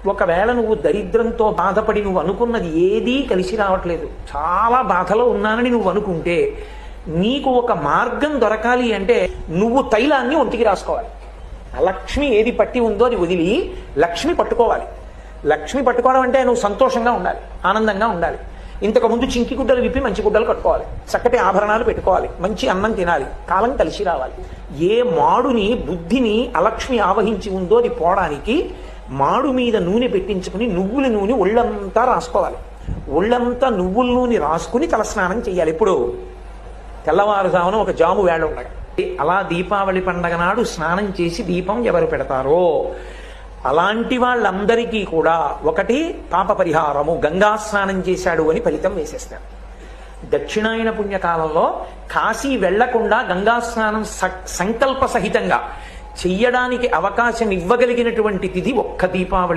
ఒకవేళ నువ్వు దరిద్రంతో బాధపడి నువ్వు అనుకున్నది ఏదీ కలిసి రావట్లేదు, చాలా బాధలో ఉన్నానని నువ్వు అనుకుంటే నీకు ఒక మార్గం దొరకాలి అంటే నువ్వు తైలాన్ని ఒంటికి రాసుకోవాలి. లక్ష్మి ఏది పట్టి ఉందో అది వదిలి లక్ష్మి పట్టుకోవాలి. లక్ష్మి పట్టుకోవడం అంటే నువ్వు సంతోషంగా ఉండాలి, ఆనందంగా ఉండాలి. ఇంతకుముందు చింకి గుడ్డలు విప్పి మంచి గుడ్డలు కట్టుకోవాలి, చక్కటి ఆభరణాలు పెట్టుకోవాలి, మంచి అన్నం తినాలి, కాలం కలిసి రావాలి. ఏ మాడుని బుద్ధిని అలక్ష్మి ఆవహించి ఉందో అది పోవడానికి మాడు మీద నూనె పెట్టించుకుని నువ్వుల నూనె ఒళ్ళంతా రాసుకోవాలి. ఒళ్ళంతా నువ్వుల నూనె రాసుకుని తలస్నానం చేయాలి. ఇప్పుడు తెల్లవారుజామున ఒక జాము వేళ ఉండగా అలా దీపావళి పండగ నాడు స్నానం చేసి దీపం ఎవరు పెడతారో అలాంటి వాళ్ళందరికీ కూడా ఒకటి పాప పరిహారము, గంగా స్నానం చేశాడు అని ఫలితం వేసేస్తారు. దక్షిణాయన పుణ్యకాలంలో కాశీ వెళ్లకుండా గంగా స్నానం సంకల్ప సహితంగా చెయ్యడానికి అవకాశం ఇవ్వగలిగినటువంటి తిథి ఒక్క దీపావళి.